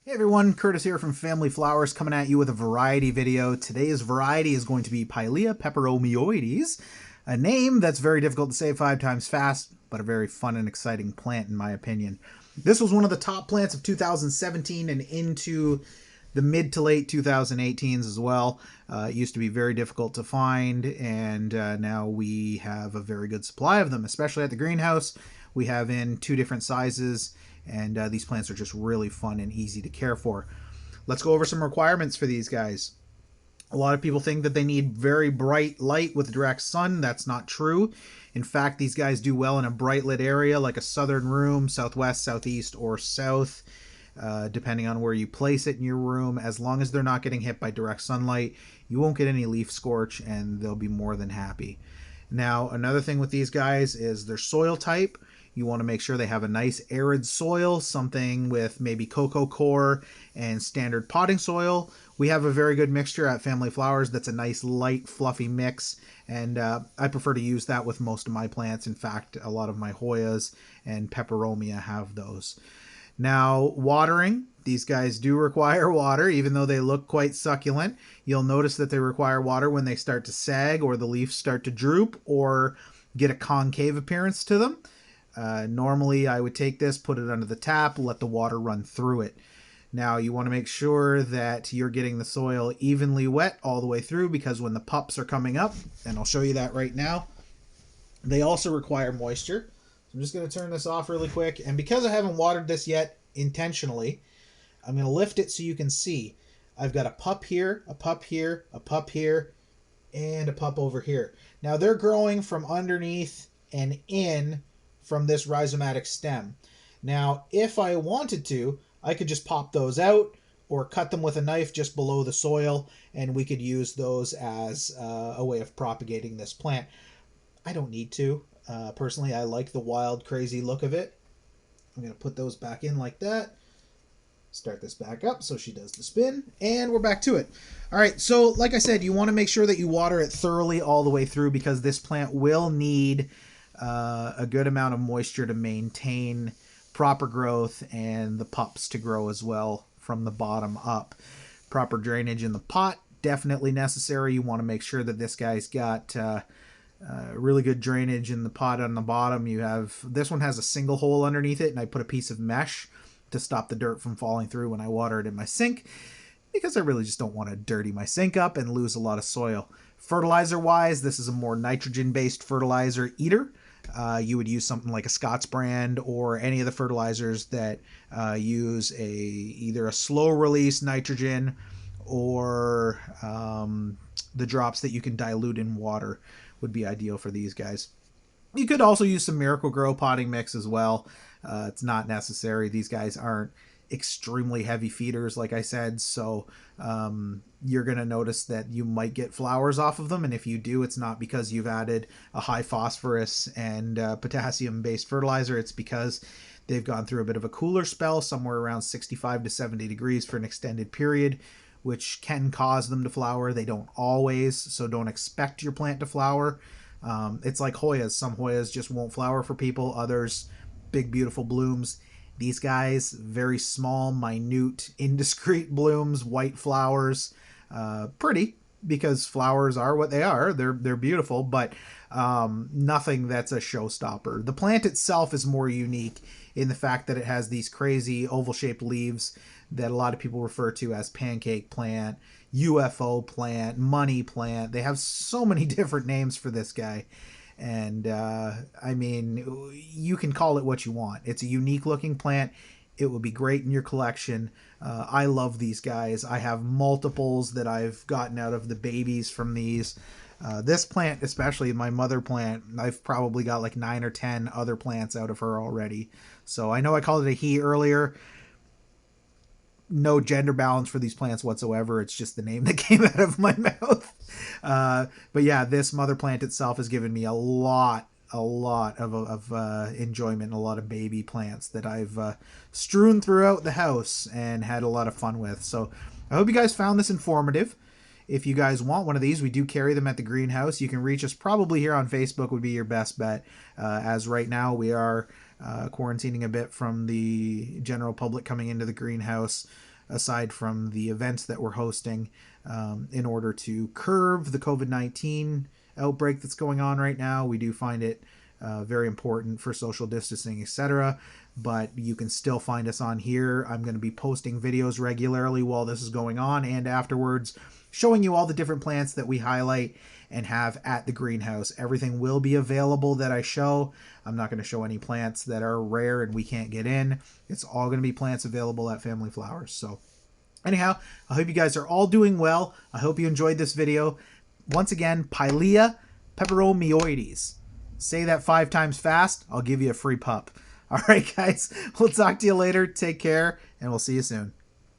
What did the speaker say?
Hey everyone, Curtis here from Family Flowers coming at you with a variety video. Today's variety is going to be Pilea peperomioides, a name that's very difficult to say 5 times fast, but a very fun and exciting plant in my opinion. This was one of the top plants of 2017 and into the mid to late 2018s as well. It used to be very difficult to find, and now we have a very good supply of them, especially at the greenhouse. We have in 2 different sizes, and these plants are just really fun and easy to care for. Let's go over some requirements for these guys. A lot of people think that they need very bright light with direct sun. That's not true. In fact, these guys do well in a bright lit area like a southern room, southwest, southeast, or south, depending on where you place it in your room. As long as they're not getting hit by direct sunlight, you won't get any leaf scorch, and they'll be more than happy. Now, another thing with these guys is their soil type. You want to make sure they have a nice arid soil, something with maybe cocoa coir and standard potting soil. We have a very good mixture at Family Flowers that's a nice light fluffy mix, and I prefer to use that with most of my plants. In fact, a lot of my Hoyas and peperomia have those. Now, watering. These guys do require water, even though they look quite succulent. You'll notice that they require water when they start to sag or the leaves start to droop or get a concave appearance to them. Normally, I would take this, put it under the tap, let the water run through it. Now, you want to make sure that you're getting the soil evenly wet all the way through, because when the pups are coming up, and I'll show you that right now, they also require moisture. So I'm just going to turn this off really quick. And because I haven't watered this yet intentionally, I'm going to lift it so you can see. I've got a pup here, a pup here, a pup here, and a pup over here. Now, they're growing from underneath and in from this rhizomatic stem. Now, if I wanted to, I could just pop those out or cut them with a knife just below the soil, and we could use those as a way of propagating this plant. I don't need to. Personally, I like the wild, crazy look of it. I'm going to put those back in like that. Start this back up so she does the spin, and we're back to it. All right, so like I said, you want to make sure that you water it thoroughly all the way through, because this plant will need a good amount of moisture to maintain proper growth and the pups to grow as well from the bottom up. Proper drainage in the pot, definitely necessary. You want to make sure that this guy's got really good drainage in the pot on the bottom. You have, this one has a single hole underneath it, and I put a piece of mesh to stop the dirt from falling through when I water it in my sink, because I really just don't want to dirty my sink up and lose a lot of soil. Fertilizer wise, this is a more nitrogen based fertilizer eater. You would use something like a Scott's brand or any of the fertilizers that use either a slow release nitrogen or the drops that you can dilute in water would be ideal for these guys. You could also use some Miracle Grow potting mix as well. It's not necessary. These guys aren't extremely heavy feeders, like I said, so you're going to notice that you might get flowers off of them, and if you do, it's not because you've added a high phosphorus and potassium based fertilizer. It's because they've gone through a bit of a cooler spell, somewhere around 65 to 70 degrees for an extended period, which can cause them to flower. They don't always, so don't expect your plant to flower. It's like Hoyas. Some Hoyas just won't flower for people, others big beautiful blooms. These guys, very small, minute, indiscreet blooms, white flowers. Pretty, because flowers are what they are. They're beautiful, but nothing that's a showstopper. The plant itself is more unique in the fact that it has these crazy oval-shaped leaves that a lot of people refer to as pancake plant, UFO plant, money plant. They have so many different names for this guy. And I mean, you can call it what you want. It's a unique looking plant. It would be great in your collection. I love these guys. I have multiples that I've gotten out of the babies from these. This plant, especially my mother plant, I've probably got like 9 or 10 other plants out of her already. So I know I called it a he earlier. No gender balance for these plants whatsoever. It's just the name that came out of my mouth. But yeah, this mother plant itself has given me a lot of enjoyment, and a lot of baby plants that I've strewn throughout the house and had a lot of fun with. So I hope you guys found this informative. If you guys want one of these, we do carry them at the greenhouse. You can reach us probably here on Facebook would be your best bet, as right now we are quarantining a bit from the general public coming into the greenhouse. aside from the events that we're hosting, in order to curb the COVID-19 outbreak that's going on right now. We do find it very important for social distancing, etc. But you can still find us on here. I'm going to be posting videos regularly while this is going on and afterwards, showing you all the different plants that we highlight and have at the greenhouse. Everything will be available that I show. I'm not going to show any plants that are rare and we can't get in. It's all going to be plants available at Family Flowers. So anyhow, I hope you guys are all doing well. I hope you enjoyed this video. Once again, Pilea peperomioides. Say that 5 times fast, I'll give you a free pup. All right, guys, we'll talk to you later. Take care, and we'll see you soon.